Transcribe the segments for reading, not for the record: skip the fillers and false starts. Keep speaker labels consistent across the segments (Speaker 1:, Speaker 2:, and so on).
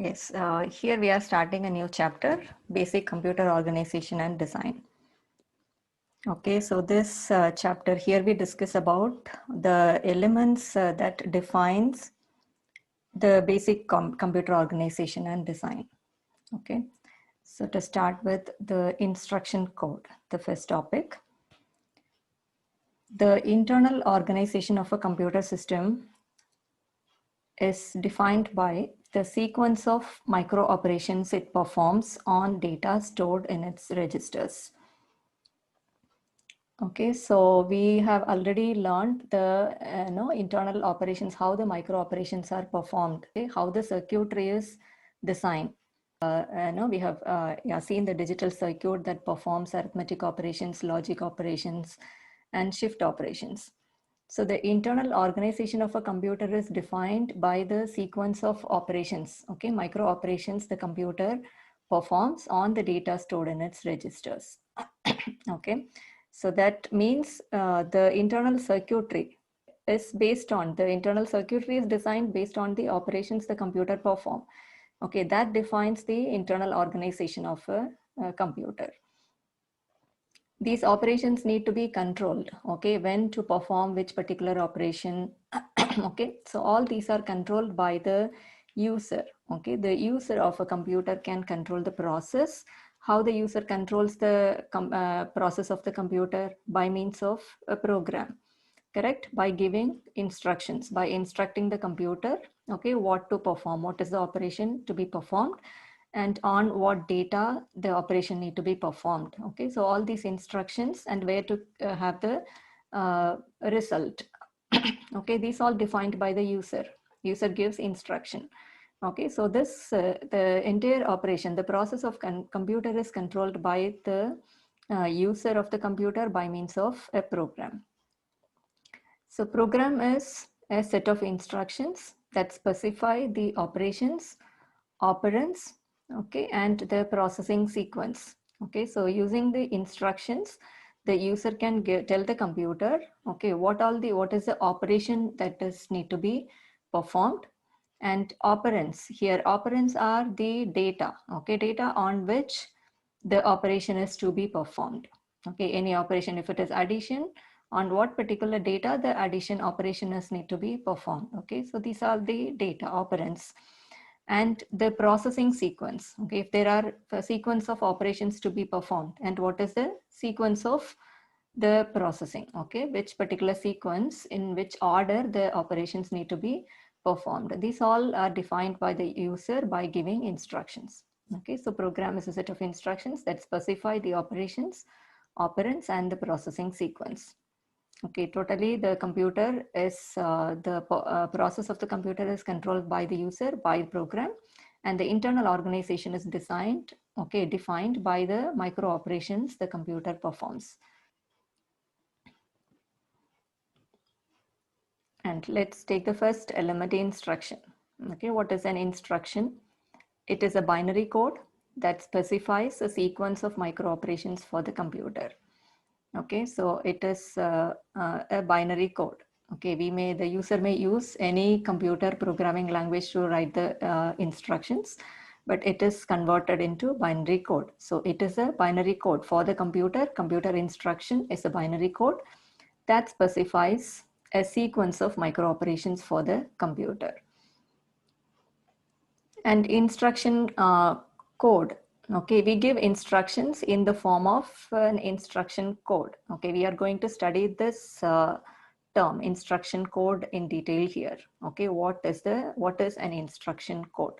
Speaker 1: Yes, here we are starting a new chapter, Basic Computer Organization and Design. Okay, so this chapter here we discuss about the elements that defines the basic computer organization and design. Okay, so to start with the instruction code, the first topic. The internal organization of a computer system is defined by the sequence of micro operations it performs on data stored in its registers. Okay, so we have already learned the internal operations, how the micro operations are performed, okay, how the circuitry is designed. We have seen the digital circuit that performs arithmetic operations, logic operations, and shift operations. So the internal organization of a computer is defined by the sequence of operations, okay, micro operations the computer performs on the data stored in its registers. Okay, so that means the internal circuitry is designed based on the operations the computer perform. Okay, that defines the internal organization of a computer. These operations need to be controlled, okay, when to perform which particular operation. Okay, so all these are controlled by the user. Okay, the user of a computer can control the process. How the user controls the process of the computer? By means of a program, correct? By giving instructions, by instructing the computer, okay, what to perform, what is the operation to be performed, and on what data the operation need to be performed. Okay, so all these instructions and where to have the result. Okay, these all defined by the user. User gives instruction. Okay, so this the entire operation, the process of computer is controlled by the user of the computer by means of a program. So program is a set of instructions that specify the operations, operands, okay, and the processing sequence. Okay, so using the instructions, the user can tell the computer, okay, what is the operation that is need to be performed. And operands, here operands are the data, okay, data on which the operation is to be performed. Okay, any operation, if it is addition, on what particular data the addition operation is need to be performed. Okay, so these are the data operands. And the processing sequence, okay, if there are a sequence of operations to be performed, and what is the sequence of the processing, okay, which particular sequence, in which order the operations need to be performed. These all are defined by the user by giving instructions. Okay, so program is a set of instructions that specify the operations, operands, and the processing sequence. Okay, totally the computer is, the process of the computer is controlled by the user, by program, and the internal organization is designed, okay, defined by the micro operations the computer performs. And let's take the first element, instruction. Okay, what is an instruction? It is a binary code that specifies a sequence of micro operations for the computer. Okay, so it is a binary code. Okay, the user may use any computer programming language to write the instructions, but it is converted into binary code. So it is a binary code for the computer. Computer instruction is a binary code that specifies a sequence of micro operations for the computer. And instruction code. Okay, we give instructions in the form of an instruction code. Okay, we are going to study this term instruction code in detail here. Okay, what is an instruction code?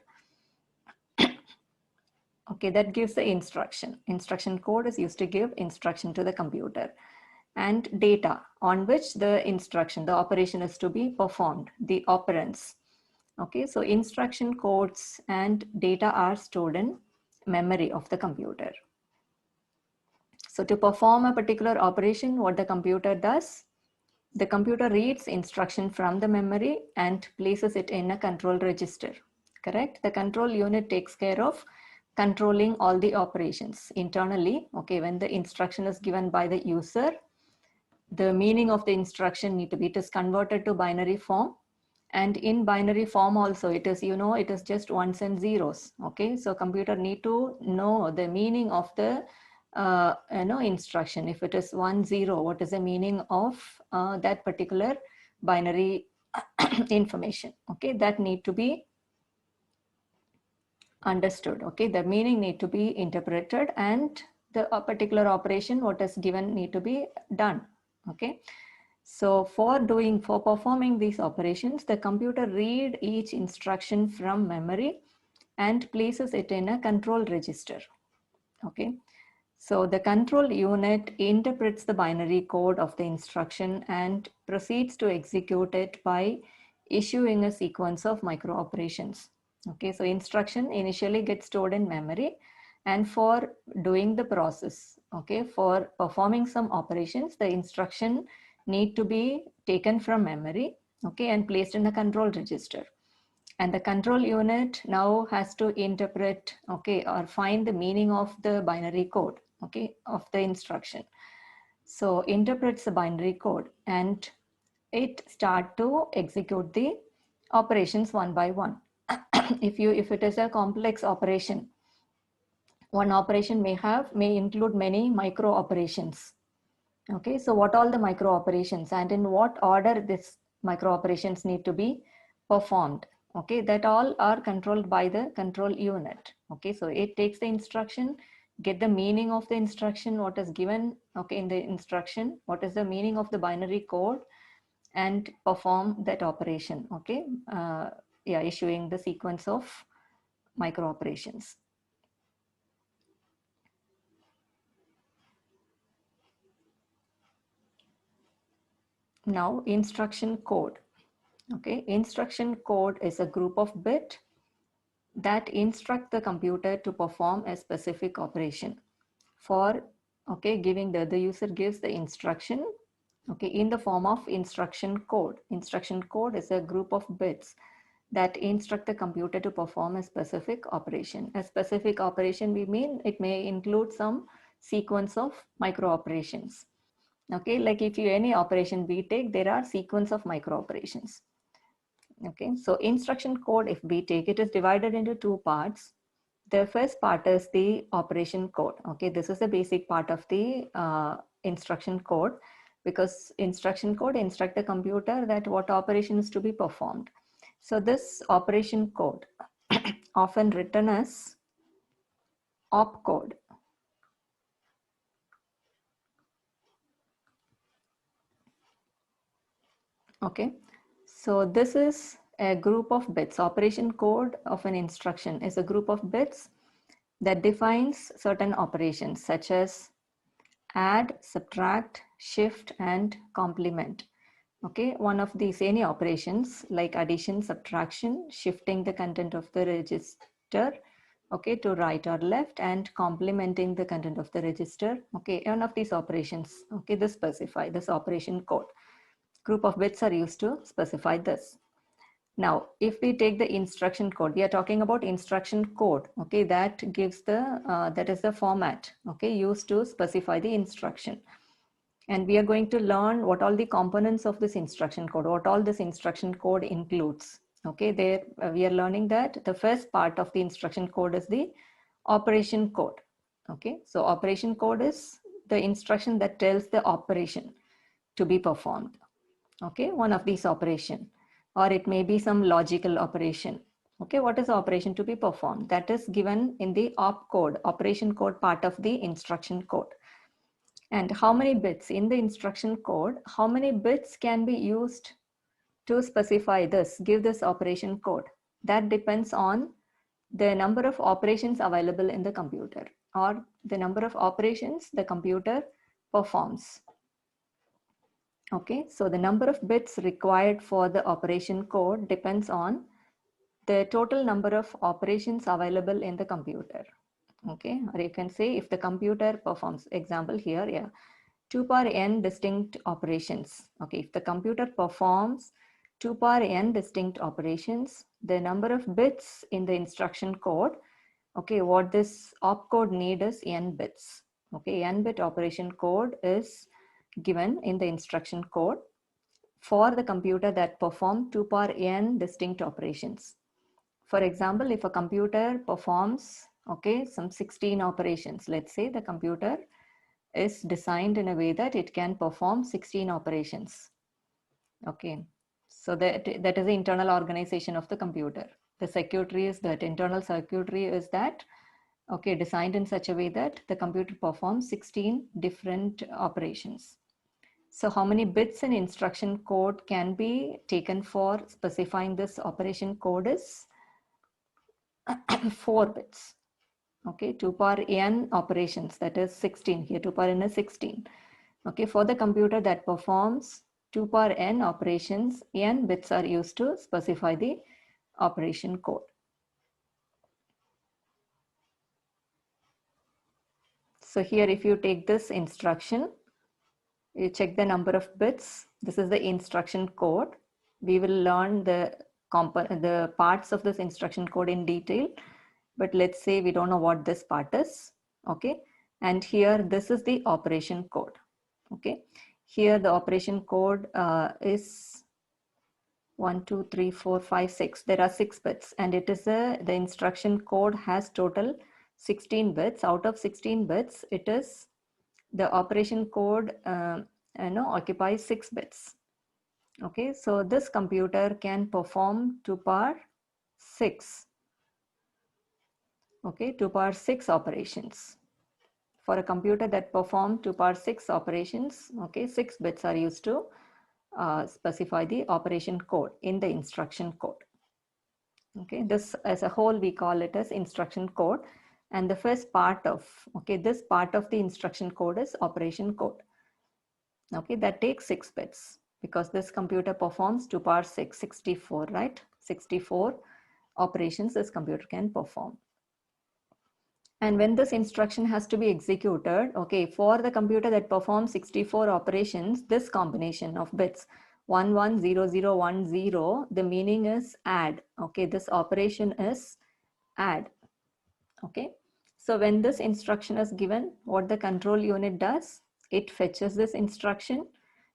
Speaker 1: Okay, that gives the instruction. Instruction code is used to give instruction to the computer. And data on which the instruction, the operation is to be performed, the operands. Okay, so instruction codes and data are stored in memory of the computer. So to perform a particular operation, what the computer does, the computer reads instruction from the memory and places it in a control register, correct? The control unit takes care of controlling all the operations internally. Okay, when the instruction is given by the user, the meaning of the instruction need to be, it is converted to binary form, And in binary form also, it is, it is just ones and zeros. Okay, so computer need to know the meaning of the instruction. If it is 1 0, what is the meaning of that particular binary information? Okay, that need to be understood. Okay, the meaning need to be interpreted, and the particular operation what is given need to be done. Okay, so for performing these operations, the computer read each instruction from memory and places it in a control register. Okay, so the control unit interprets the binary code of the instruction and proceeds to execute it by issuing a sequence of micro operations. Okay, so instruction initially gets stored in memory, and for doing the process, okay, for performing some operations, the instruction need to be taken from memory, okay, and placed in the control register. And the control unit now has to interpret, okay, or find the meaning of the binary code, okay, of the instruction. So interprets the binary code and it start to execute the operations one by one. If it is a complex operation, one operation may include many micro operations. Okay, so what all the micro operations and in what order this micro operations need to be performed? Okay, that all are controlled by the control unit. Okay, so it takes the instruction, get the meaning of the instruction, what is given, okay, in the instruction, what is the meaning of the binary code, and perform that operation. Okay, yeah, issuing the sequence of micro operations. Now, instruction code. Okay, instruction code is a group of bits that instruct the computer to perform a specific operation. For, okay, the user gives the instruction, okay, in the form of instruction code. Instruction code is a group of bits that instruct the computer to perform a specific operation. A specific operation, we mean it may include some sequence of micro operations. Okay, like if any operation we take, there are sequence of micro operations. Okay, so instruction code, if we take it, is divided into two parts. The first part is the operation code. Okay, this is the basic part of the instruction code, because instruction code instruct the computer that what operation is to be performed. So this operation code, often written as opcode. Okay, so this is a group of bits. Operation code of an instruction is a group of bits that defines certain operations such as add, subtract, shift, and complement. Okay, one of these any operations like addition, subtraction, shifting the content of the register, okay, to right or left, and complementing the content of the register. Okay, one of these operations, okay, this specify this operation code. Group of bits are used to specify this. Now, if we take the instruction code, we are talking about instruction code, okay, that gives the, that is the format, okay, used to specify the instruction. And we are going to learn what all the components of this instruction code, what all this instruction code includes. Okay, there we are learning that the first part of the instruction code is the operation code. Okay, so operation code is the instruction that tells the operation to be performed. Okay, one of these operation, or it may be some logical operation. Okay, what is the operation to be performed? That is given in the opcode, operation code part of the instruction code. And how many bits in the instruction code, how many bits can be used to specify this, give this operation code? That depends on the number of operations available in the computer, or the number of operations the computer performs. Okay, so the number of bits required for the operation code depends on the total number of operations available in the computer. Okay, or you can say if the computer performs, example here, yeah, 2 power n distinct operations. Okay, if the computer performs 2 power n distinct operations, the number of bits in the instruction code, okay, what this opcode need is n bits. Okay, n bit operation code is given in the instruction code for the computer that perform 2 power n distinct operations. For example, if a computer performs, okay, some 16 operations, let's say the computer is designed in a way that it can perform 16 operations. Okay, so that is the internal organization of the computer. The circuitry is that, internal circuitry is that, okay, designed in such a way that the computer performs 16 different operations. So how many bits in instruction code can be taken for specifying this operation code is 4 bits. Okay, 2 power n operations, that is 16 here, 2 power n is 16. Okay, for the computer that performs 2 power n operations, n bits are used to specify the operation code. So here, if you take this instruction, you check the number of bits. This is the instruction code. We will learn the parts of this instruction code in detail, but let's say we don't know what this part is. Okay, and here this is the operation code. Okay, here the operation code is 1, 2, 3, 4, 5, 6. There are 6 bits, and it is the instruction code has total 16 bits. Out of 16 bits, it is the operation code occupies 6 bits. Okay, so this computer can perform 2 power 6. Okay, 2 power 6 operations. For a computer that perform 2 power 6 operations, okay, 6 bits are used to specify the operation code in the instruction code. Okay, this as a whole we call it as instruction code, and the first part of, okay, this part of the instruction code is operation code. Okay, that takes 6 bits because this computer performs 2 power 6, 64, right? 64 operations this computer can perform. And when this instruction has to be executed, okay, for the computer that performs 64 operations, this combination of bits 110010, the meaning is add. Okay, this operation is add. Okay, so when this instruction is given, what the control unit does, it fetches this instruction,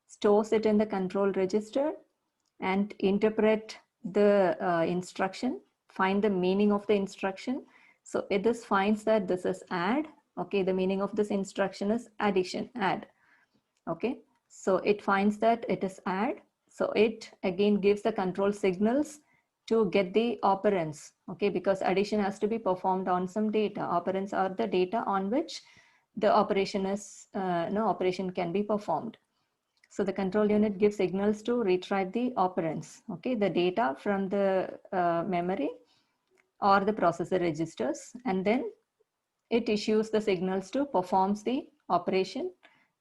Speaker 1: stores it in the control register, and interpret the instruction, find the meaning of the instruction. So it just finds that this is add. Okay, the meaning of this instruction is addition, add. Okay, so it finds that it is add. So it again gives the control signals to get the operands. Okay, because addition has to be performed on some data. Operands are the data on which the operation is operation can be performed. So the control unit gives signals to retrieve the operands, okay, the data from the memory or the processor registers, and then it issues the signals to performs the operation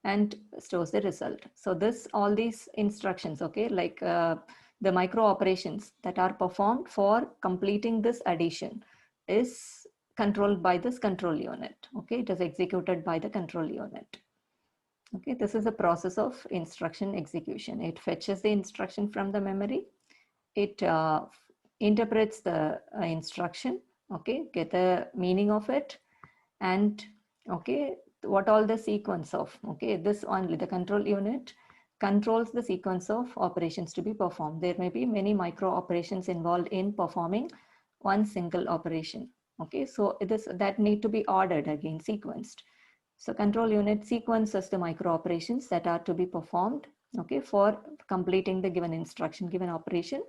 Speaker 1: and stores the result. So all these instructions, okay, like the micro operations that are performed for completing this addition is controlled by this control unit. Okay, it is executed by the control unit. Okay, this is the process of instruction execution. It fetches the instruction from the memory. It interprets the instruction, okay, get the meaning of it, and okay, what all the sequence of, okay, this only the control unit controls the sequence of operations to be performed. There may be many micro operations involved in performing one single operation. Okay, so that need to be ordered, again sequenced. So control unit sequences the micro operations that are to be performed, okay, for completing the given instruction, given operation,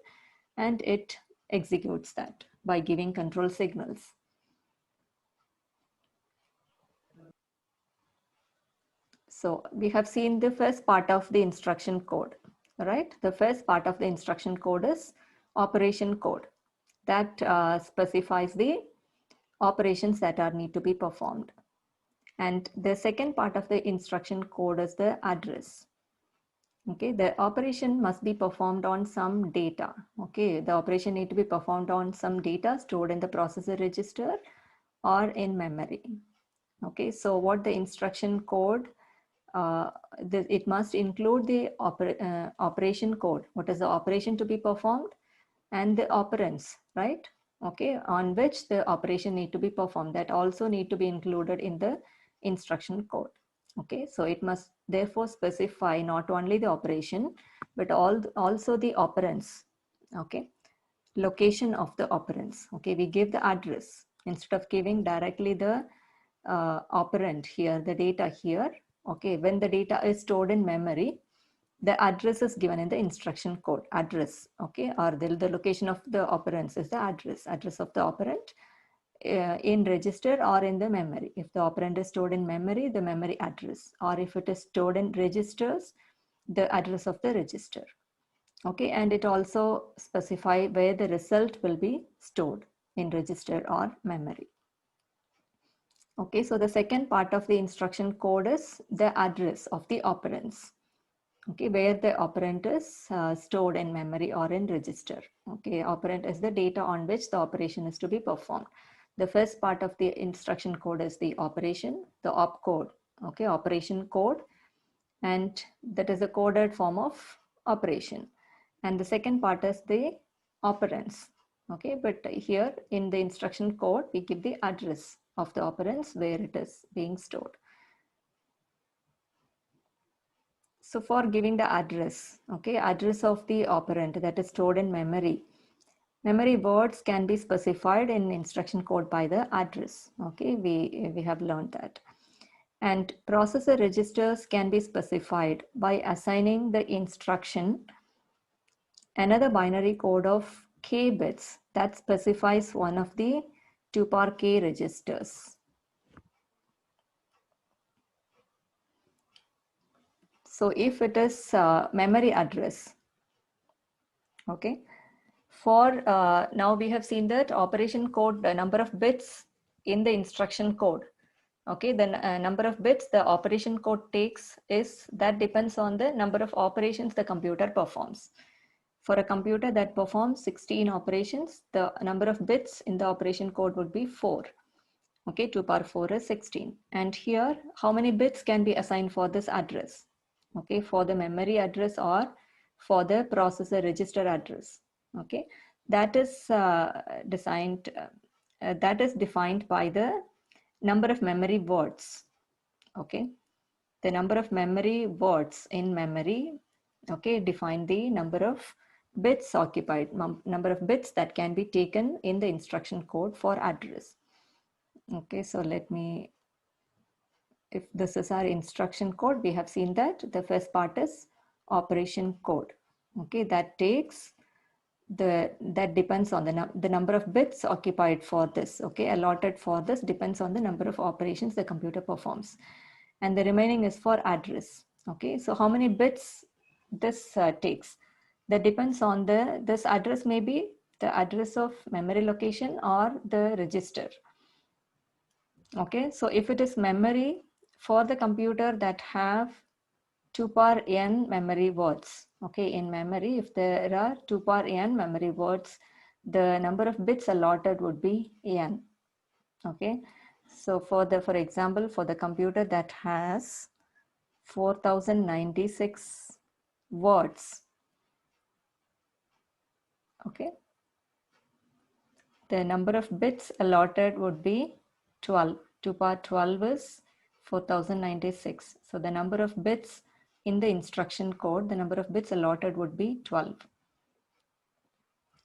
Speaker 1: and it executes that by giving control signals. So we have seen the first part of the instruction code, right? The first part of the instruction code is operation code that specifies the operations that are need to be performed. And the second part of the instruction code is the address. Okay, the operation must be performed on some data. Okay, the operation need to be performed on some data stored in the processor register or in memory. Okay, so what the instruction code, it must include the operation code. What is the operation to be performed and the operands, right? Okay, on which the operation need to be performed. That also need to be included in the instruction code. Okay, so it must therefore specify not only the operation, but also the operands. Okay, location of the operands. Okay, we give the address instead of giving directly the operand here, the data here. Okay, when the data is stored in memory, the address is given in the instruction code address. Okay, or the location of the operands is the address of the operand in register or in the memory. If the operand is stored in memory, the memory address, or if it is stored in registers, the address of the register. Okay, and it also specify where the result will be stored in register or memory. Okay, so the second part of the instruction code is the address of the operands. Okay, where the operand is stored in memory or in register. Okay, operand is the data on which the operation is to be performed. The first part of the instruction code is the operation, the opcode. Okay, operation code, and that is a coded form of operation. And the second part is the operands. Okay, but here in the instruction code, we give the address of the operands where it is being stored. So for giving the address, okay, address of the operand that is stored in memory, memory words can be specified in instruction code by the address. Okay, we have learned that. And processor registers can be specified by assigning the instruction another binary code of k bits that specifies one of the 2 power k registers. So if it is memory address, okay, for now we have seen that operation code, the number of bits in the instruction code. Okay, the number of bits the operation code takes is that depends on the number of operations the computer performs. For a computer that performs 16 operations, the number of bits in the operation code would be 4. Okay, 2 power 4 is 16. And here, how many bits can be assigned for this address? Okay, for the memory address or for the processor register address. Okay, that is that is defined by the number of memory words. Okay, the number of memory words in memory, okay, define the number of bits occupied, number of bits that can be taken in the instruction code for address. Okay, so let me, if this is our instruction code, we have seen that the first part is operation code. Okay, that takes that depends on the number of bits occupied for this. Okay, allotted for this depends on the number of operations the computer performs, and the remaining is for address. Okay, so how many bits this takes, that depends on this address may be the address of memory location or the register. Okay, so if it is memory, for the computer that have 2 power n memory words, okay, in memory, if there are 2 power n memory words, the number of bits allotted would be n. Okay, so for example, for the computer that has 4096 words, okay, the number of bits allotted would be 12. 2 power 12 is 4096. So the number of bits in the instruction code, the number of bits allotted would be 12.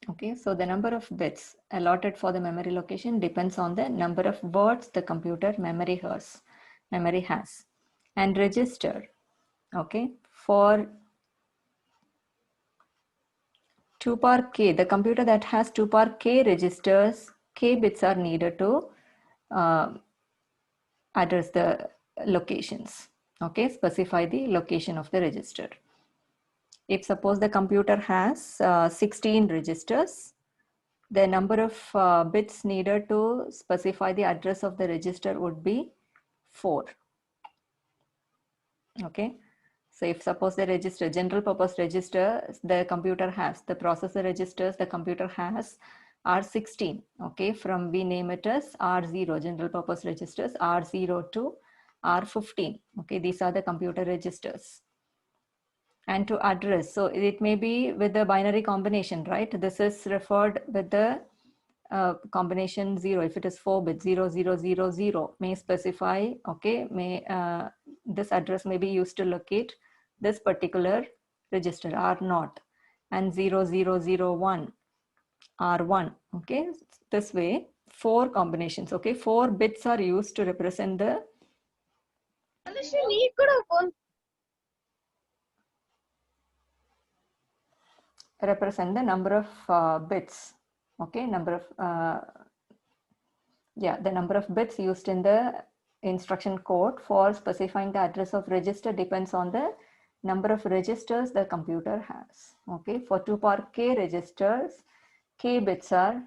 Speaker 1: Okay, so the number of bits allotted for the memory location depends on the number of words the computer memory has. And register, okay, for 2 power k, the computer that has 2 power k registers, k bits are needed to address the locations. Okay, specify the location of the register. If suppose the computer has 16 registers, the number of bits needed to specify the address of the register would be 4. Okay, so if suppose the register, general purpose register, the computer has, the processor registers the computer has are 16. Okay, from we name it as R0, general purpose registers, R0 to R15. Okay, these are the computer registers. And to address, so it may be with the binary combination, right? This is referred with the combination 0. If it is 4 bit, 0000 may specify, okay, may this address may be used to locate this particular register R0 and 0001 R1. Okay, this way 4 combinations. Okay, 4 bits are used to represent the number of bits. Okay, the number of bits used in the instruction code for specifying the address of register depends on the number of registers the computer has. Okay, for 2 power k registers, k bits are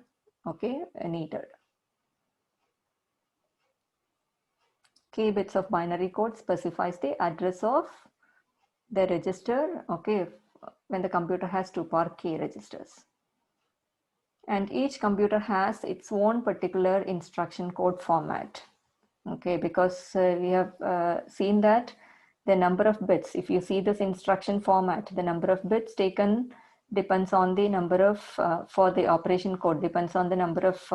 Speaker 1: needed. K bits of binary code specifies the address of the register, okay, when the computer has 2 power k registers. And each computer has its own particular instruction code format. Okay, because we have seen that the number of bits, if you see this instruction format, the number of bits taken depends on the number of, for the operation code, depends on the number of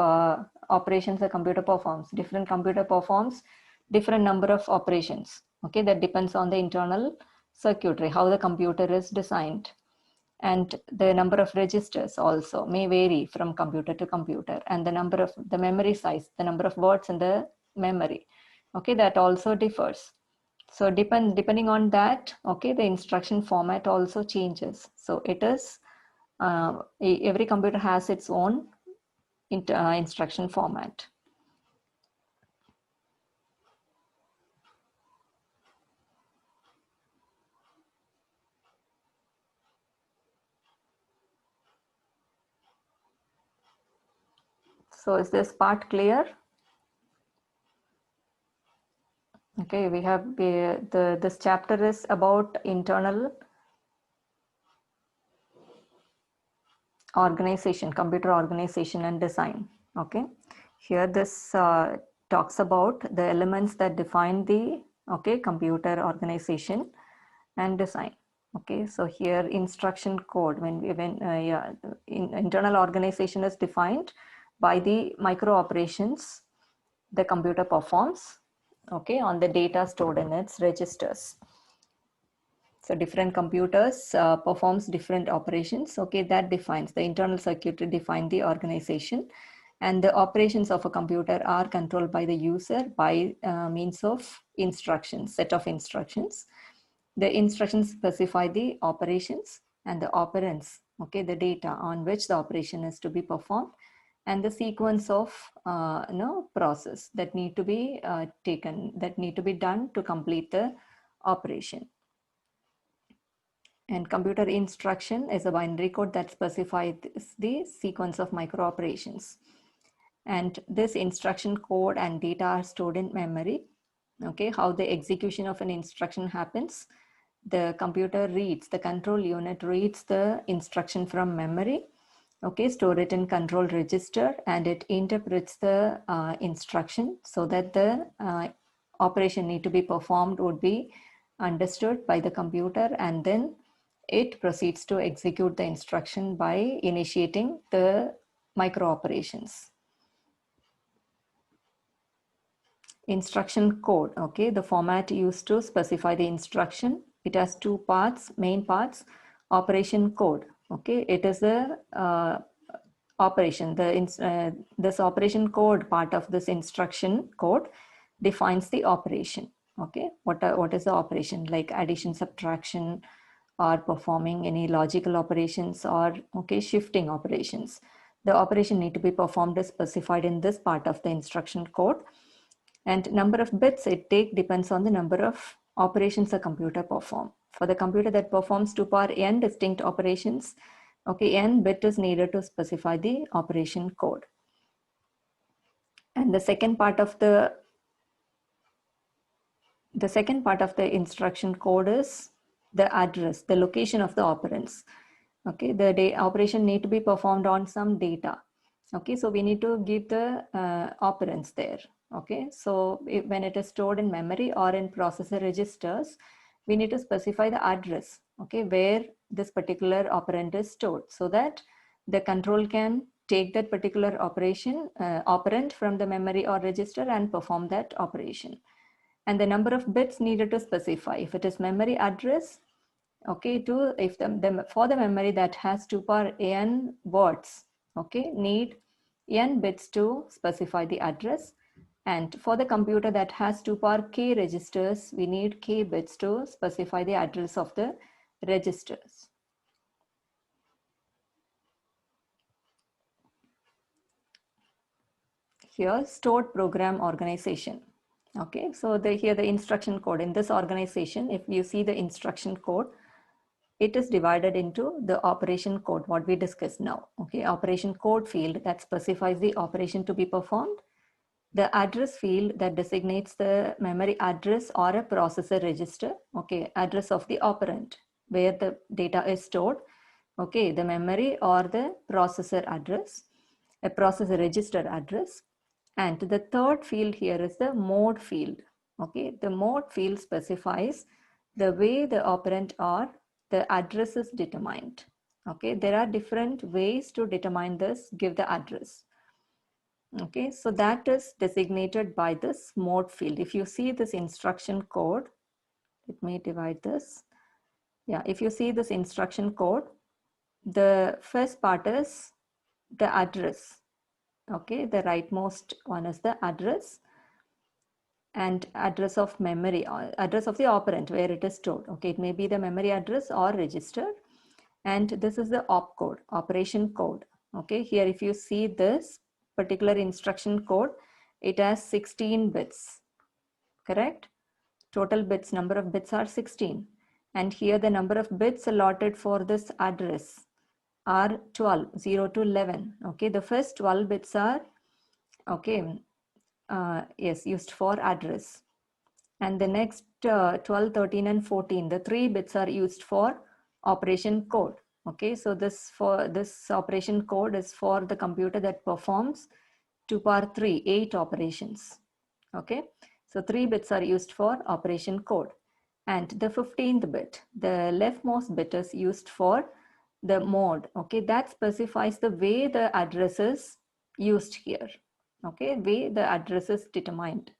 Speaker 1: operations the computer performs. Different computer performs different number of operations. Okay, that depends on the internal circuitry, how the computer is designed. And the number of registers also may vary from computer to computer, and the number of the memory size, the number of words in the memory, okay, that also differs. So depending on that, okay, the instruction format also changes. So it is every computer has its own instruction format. So is this part clear? Okay, we have this chapter is about internal organization, computer organization and design. Okay, here this talks about the elements that define the computer organization and design. Okay, so here instruction code, internal organization is defined by the micro operations the computer performs, okay, on the data stored in its registers. So different computers performs different operations. Okay, that defines the internal circuitry, define the organization, and the operations of a computer are controlled by the user by means of instructions, set of instructions. The instructions specify the operations and the operands, okay, the data on which the operation is to be performed, and the sequence of process that need to be that need to be done to complete the operation. And computer instruction is a binary code that specifies the sequence of micro operations. And this instruction code and data are stored in memory. Okay, how the execution of an instruction happens. The computer reads, the control unit reads the instruction from memory. Okay, store it in control register, and it interprets the instruction so that the operation need to be performed would be understood by the computer, and then it proceeds to execute the instruction by initiating the micro operations. Instruction code, okay, the format used to specify the instruction. It has 2 parts, main parts. Operation code, okay, it is the operation. This operation code part of this instruction code defines the operation. Okay, what is the operation, like addition, subtraction, or performing any logical operations, or okay, shifting operations. The operation need to be performed is specified in this part of the instruction code. And number of bits it take depends on the number of operations a computer perform. For the computer that performs 2 power n distinct operations, okay, n bit is needed to specify the operation code. And the second part of the instruction code is the address, the location of the operands. Okay, the operation need to be performed on some data. Okay, so we need to give the operands there. Okay, so when it is stored in memory or in processor registers, we need to specify the address, okay, where this particular operand is stored, so that the control can take that particular operation operand from the memory or register and perform that operation. And the number of bits needed to specify. If it is memory address, okay, for the memory that has 2 power n words, okay, need n bits to specify the address. And for the computer that has 2 power k registers, we need k bits to specify the address of the registers. Here, stored program organization. Okay, so here the instruction code in this organization, if you see the instruction code, it is divided into the operation code, what we discussed now. Okay, operation code field that specifies the operation to be performed, the address field that designates the memory address or a processor register, okay, address of the operand where the data is stored, okay, the memory or the processor address, a processor register address. And the third field here is the mode field. Okay, the mode field specifies the way the operand or the address is determined. Okay, there are different ways to determine this, give the address. Okay, so that is designated by this mode field. If you see this instruction code, let me divide this. Yeah, if you see this instruction code, the first part is the address. Okay, the rightmost one is the address and address of memory, address of the operand where it is stored. Okay, it may be the memory address or register. And this is the opcode, operation code. Okay, here if you see this particular instruction code, it has 16 bits, correct? Total bits, number of bits are 16. And here the number of bits allotted for this address are 12, 0 to 11. Okay, the first 12 bits are, okay, yes, used for address. And the next 12, 13, and 14, the 3 bits are used for operation code. Okay, so this operation code is for the computer that performs 2 power 3, 8 operations. Okay, so 3 bits are used for operation code. And the 15th bit, the leftmost bit, is used for the mode. Okay, that specifies the way the address is used here. Okay, way the address is determined.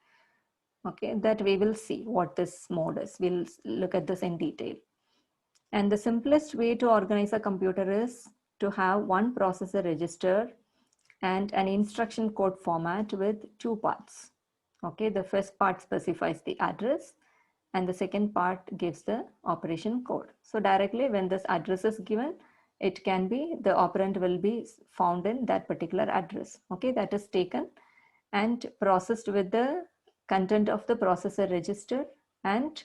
Speaker 1: Okay, that we will see what this mode is. We'll look at this in detail. And the simplest way to organize a computer is to have one processor register and an instruction code format with 2 parts. Okay, the first part specifies the address and the second part gives the operation code. So directly when this address is given, it can be, the operand will be found in that particular address. Okay, that is taken and processed with the content of the processor register, and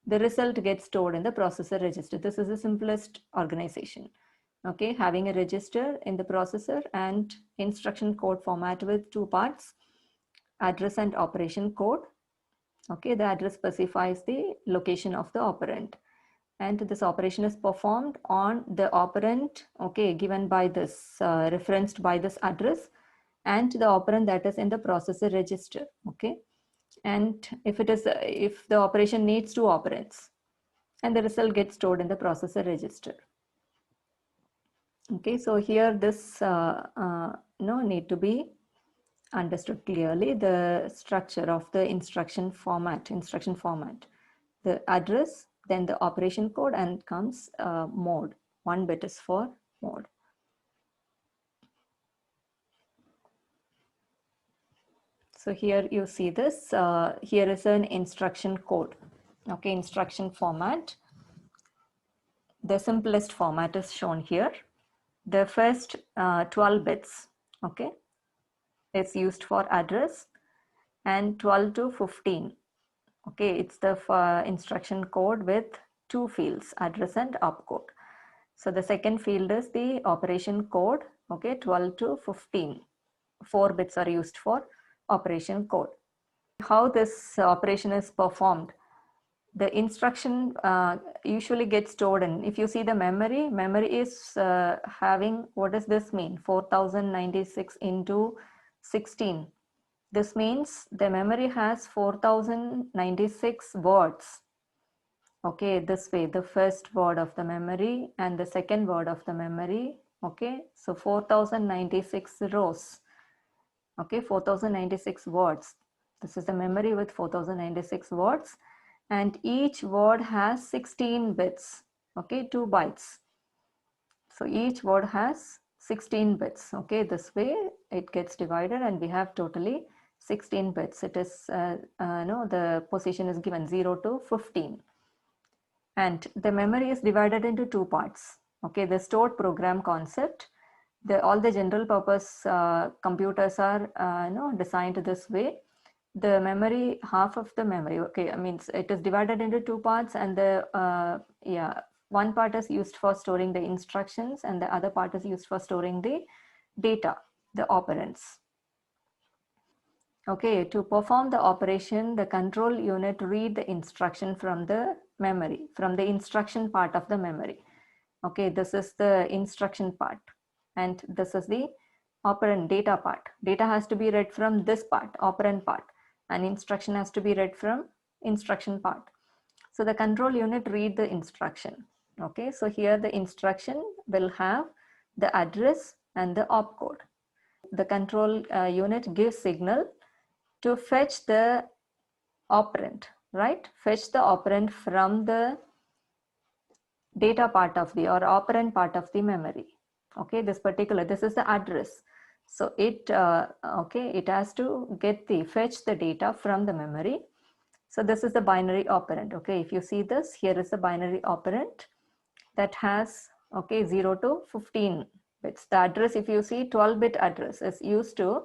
Speaker 1: the result gets stored in the processor register. This is the simplest organization. Okay, having a register in the processor and instruction code format with 2 parts, address and operation code. Okay, the address specifies the location of the operand. And this operation is performed on the operand, okay, given by this, referenced by this address, and the operand that is in the processor register. Okay, and if the operation needs 2 operands, and the result gets stored in the processor register. Okay, so here this need to be understood clearly, the structure of the instruction format, the address, then the operation code, and comes mode. 1 bit is for mode. So here you see this, here is an instruction code. Okay, instruction format. The simplest format is shown here. The first 12 bits, okay, is used for address, and 12 to 15, okay, it's the instruction code with 2 fields, address and opcode. So the second field is the operation code, okay, 12 to 15, 4 bits are used for operation code. How this operation is performed, the instruction usually gets stored in, if you see the memory is having, what does this mean, 4096 into 16. This means the memory has 4096 words. Okay, this way, the first word of the memory and the second word of the memory. Okay, so 4096 rows. Okay, 4096 words. This is the memory with 4096 words, and each word has 16 bits, okay, 2 bytes. So each word has 16 bits, okay. This way it gets divided and we have totally 16 bits. It is, no, the position is given 0 to 15. And the memory is divided into 2 parts, okay. The stored program concept, all the general purpose computers are designed this way. The memory, half of the memory, okay, I mean it is divided into 2 parts, and the one part is used for storing the instructions and the other part is used for storing the data, the operands. Okay, to perform the operation, the control unit read the instruction from the memory, from the instruction part of the memory. Okay, this is the instruction part, and this is the operand data part. Data has to be read from this part, operand part, and instruction has to be read from instruction part. So the control unit read the instruction. Okay, so here the instruction will have the address and the opcode. The control unit gives signal to fetch the operand, right? Fetch the operand from the data part of the, or operand part of the memory. Okay, this is the address. So it, okay, it has to fetch the data from the memory. So this is the binary operand. Okay, if you see this, here is the binary operand that has, okay, 0 to 15 bits. The address, if you see, 12-bit address is used to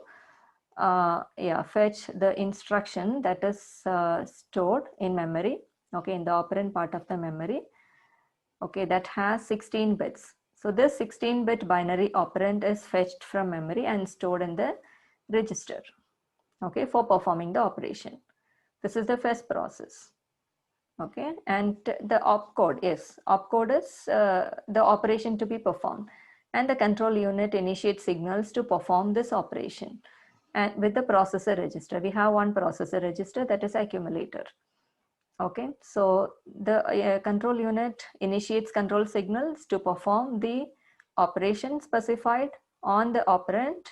Speaker 1: fetch the instruction that is stored in memory, okay, in the operand part of the memory, okay, that has 16 bits. So this 16-bit binary operand is fetched from memory and stored in the register, okay, for performing the operation. This is the first process, okay. And the opcode is the operation to be performed, and the control unit initiates signals to perform this operation. And with the processor register, we have one processor register, that is accumulator. Okay, so the control unit initiates control signals to perform the operation specified on the operand,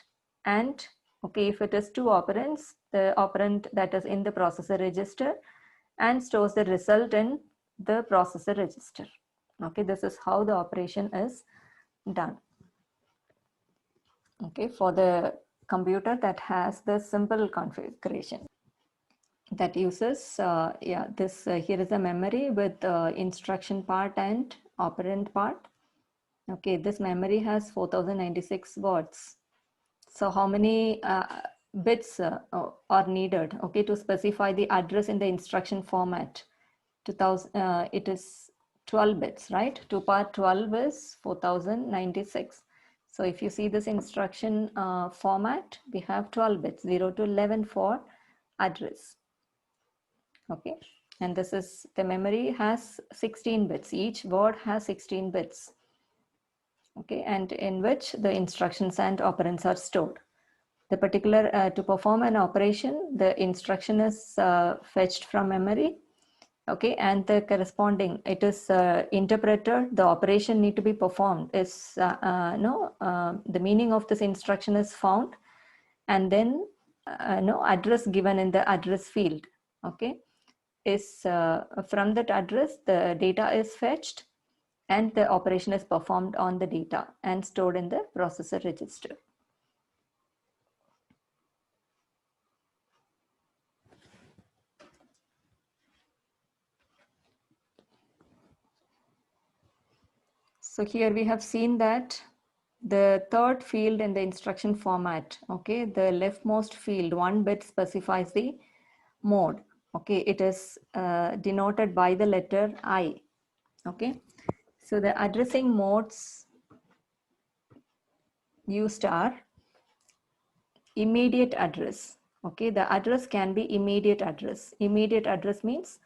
Speaker 1: and okay, if it is 2 operands, the operand that is in the processor register, and stores the result in the processor register. Okay, this is how the operation is done. Okay, for the computer that has the simple configuration that uses this here is a memory with instruction part and operand part. Okay, this memory has 4096 words. So how many bits are needed, okay, to specify the address in the instruction format? 2000 it is 12 bits, right? 2 part 12 is 4096. So if you see this instruction format, we have 12 bits, 0 to 11 for address. Okay, and this is the memory has 16 bits. Each word has 16 bits. Okay, and in which the instructions and operands are stored. The particular to perform an operation, the instruction is fetched from memory. Okay, and the corresponding, it is interpreter, the operation need to be performed is the meaning of this instruction is found, and then address given in the address field, okay, is from that address the data is fetched and the operation is performed on the data and stored in the processor register. So here we have seen that the third field in the instruction format, okay, the leftmost field, 1 bit specifies the mode. Okay, it is denoted by the letter I. Okay, so the addressing modes used are immediate address. Okay, the address can be immediate address. Immediate address means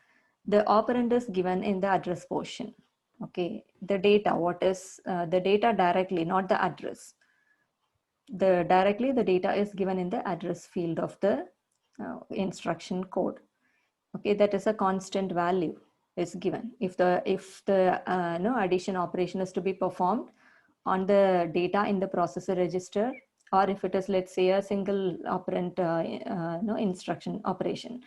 Speaker 1: the operand is given in the address portion. Okay, the data, what is the data directly, not the address. The data is given in the address field of the instruction code. Okay, that is a constant value is given. If the addition operation is to be performed on the data in the processor register, or if it is, let's say, a single operand instruction operation.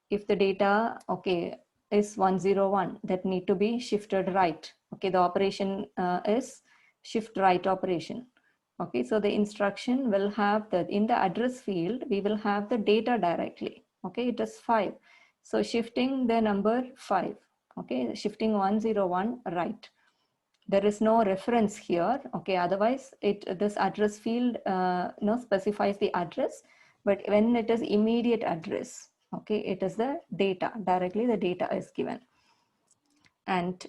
Speaker 1: If the data, okay, is 101, that need to be shifted right. Okay, the operation is shift right operation. Okay, so the instruction will have the, in the address field, we will have the data directly. Okay, it is 5. So shifting the number 5, okay, shifting 101 right. There is no reference here. Okay, otherwise this address field specifies the address, but when it is immediate address, okay, it is the data, directly the data is given. And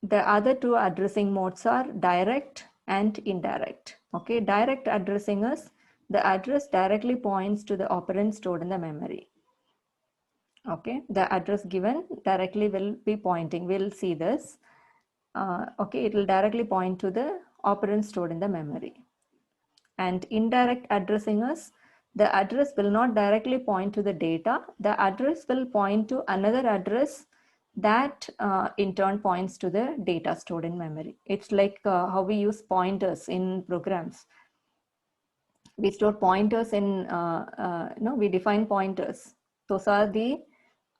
Speaker 1: the other two addressing modes are direct and indirect. Okay, direct addressing is the address directly points to the operand stored in the memory. Okay, the address given directly will be pointing, we'll see this. Okay, it will directly point to the operand stored in the memory. And indirect addressing is the address will not directly point to the data. The address will point to another address that in turn points to the data stored in memory. It's like how we use pointers in programs. We store pointers in, we define pointers. Those are the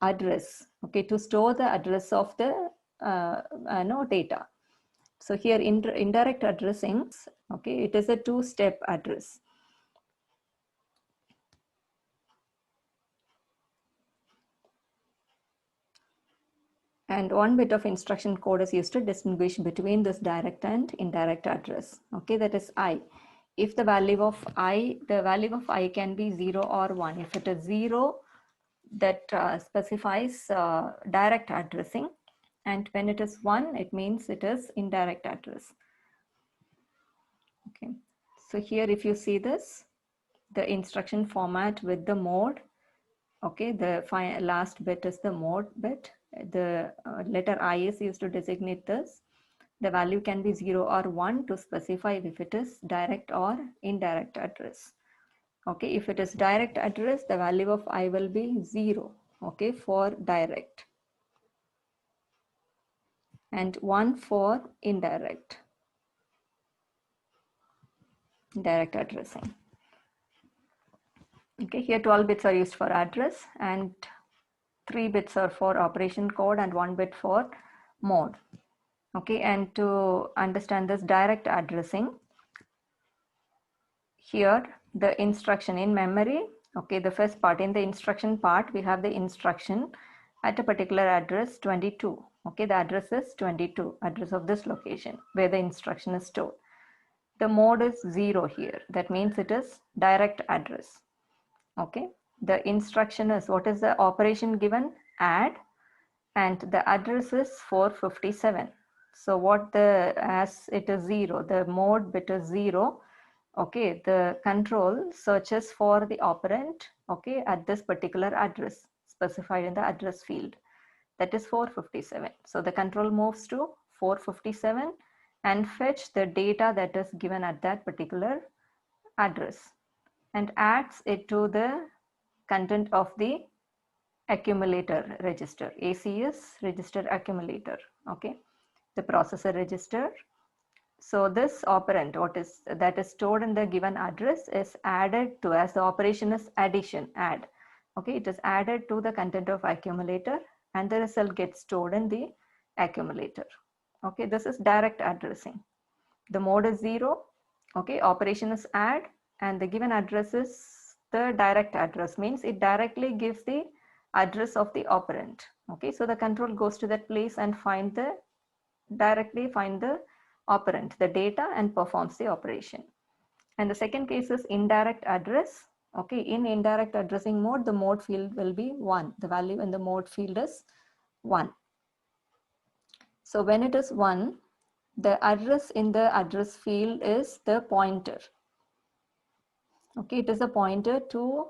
Speaker 1: address, okay, to store the address of the data. So here indirect addressing, okay, it is a two-step address. And one bit of instruction code is used to distinguish between this direct and indirect address. Okay, that is I. If the value of I can be 0 or 1. If it is 0, that specifies direct addressing. And when it is 1, it means it is indirect address. Okay, so here if you see this, the instruction format with the mode, okay, the last bit is the mode bit. The letter I is used to designate this. The value can be 0 or 1 to specify if it is direct or indirect address. Okay, if it is direct address, the value of I will be 0, okay, for direct, and 1 for indirect addressing. Okay, here 12 bits are used for address and 3 bits are for operation code and 1 bit for mode. Okay, and to understand this direct addressing, here the instruction in memory, okay, the first part, in the instruction part, we have the instruction at a particular address 22. Okay, the address is 22, address of this location where the instruction is stored. The mode is 0 here. That means it is direct address. Okay, the instruction is, what is the operation given? Add, and the address is 457. So what as it is 0, the mode bit is 0. Okay, the control searches for the operand, okay, at this particular address specified in the address field. That is 457. So the control moves to 457 and fetch the data that is given at that particular address and adds it to the content of the accumulator register. ACS register accumulator. Okay, the processor register. So this operand, that is stored in the given address, is added to, as the operation is addition, add. Okay, it is added to the content of accumulator and the result gets stored in the accumulator. Okay, this is direct addressing. The mode is 0. Okay, operation is add and the given address is the direct address, means it directly gives the address of the operand. Okay, so the control goes to that place and directly find the operand, the data, and performs the operation. And the second case is indirect address. Okay, in indirect addressing mode, the mode field will be 1. The value in the mode field is 1. So when it is 1, the address in the address field is the pointer. Okay, it is a pointer to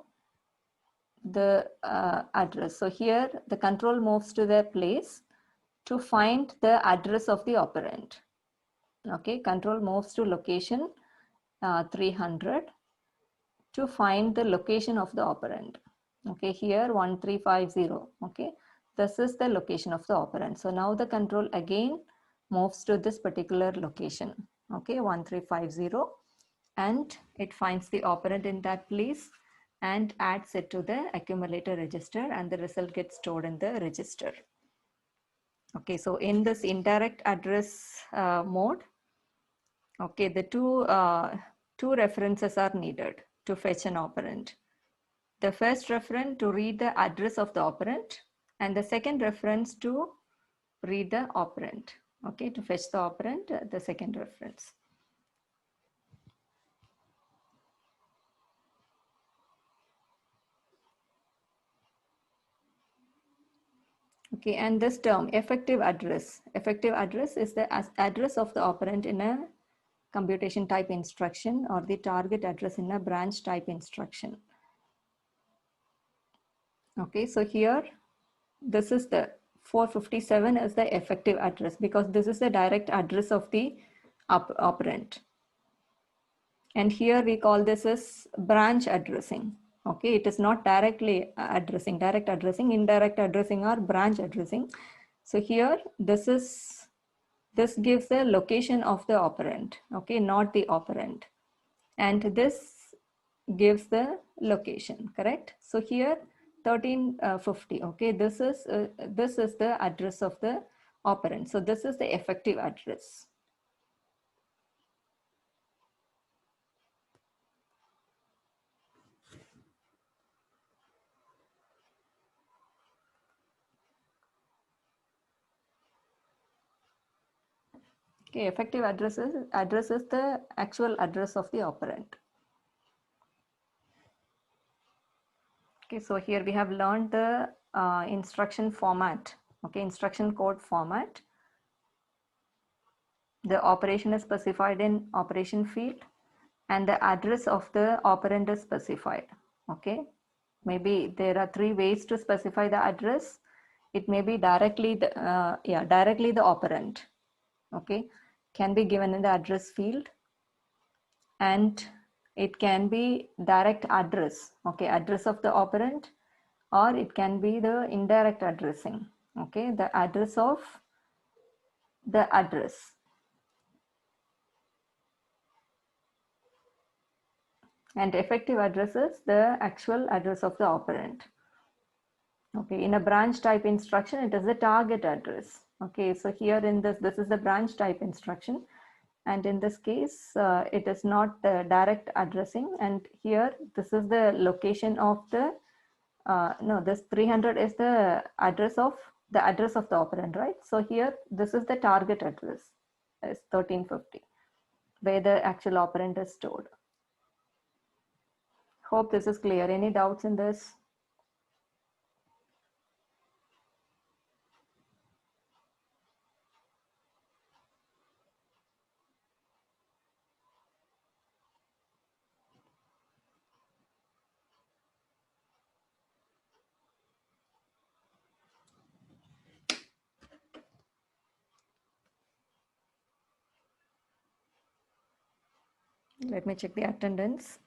Speaker 1: the address. So here the control moves to the place to find the address of the operand. Okay, control moves to location 300 to find the location of the operand. Okay, here 1350. Okay, this is the location of the operand. So now the control again moves to this particular location. Okay, 1350, and it finds the operand in that place and adds it to the accumulator register, and the result gets stored in the register. Okay, so in this indirect address mode, okay, the two references are needed to fetch an operand. The first reference to read the address of the operand, and the second reference to read the operand. Okay, to fetch the operand, the second reference. Okay, and this term effective address is the address of the operand in a computation type instruction, or the target address in a branch type instruction. Okay, so here this is the 457 is the effective address, because this is the direct address of the operand. And here we call this as branch addressing. Okay, it is not directly addressing, direct addressing, indirect addressing, or branch addressing. So here this gives the location of the operand, okay, not the operand. And this gives the location, correct? So here 1350, okay, this is the address of the operand. So this is the effective address. Okay, effective address is the actual address of the operand. Okay, so here we have learned the instruction format, okay, instruction code format. The operation is specified in operation field, and the address of the operand is specified. Okay, maybe there are three ways to specify the address. It may be directly the directly the operand, okay, can be given in the address field, and it can be direct address, okay, address of the operand, or it can be the indirect addressing, okay, the address of the address. And effective address is the actual address of the operand. Okay, in a branch type instruction, it is the target address. Okay, so here in this is the branch type instruction. And in this case, it is not the direct addressing. And here, this is the location of the, no, this 300 is the address of the operand, right? So here, this is the target address, is 1350, where the actual operand is stored. Hope this is clear. Any doubts in this? Let me check the attendance.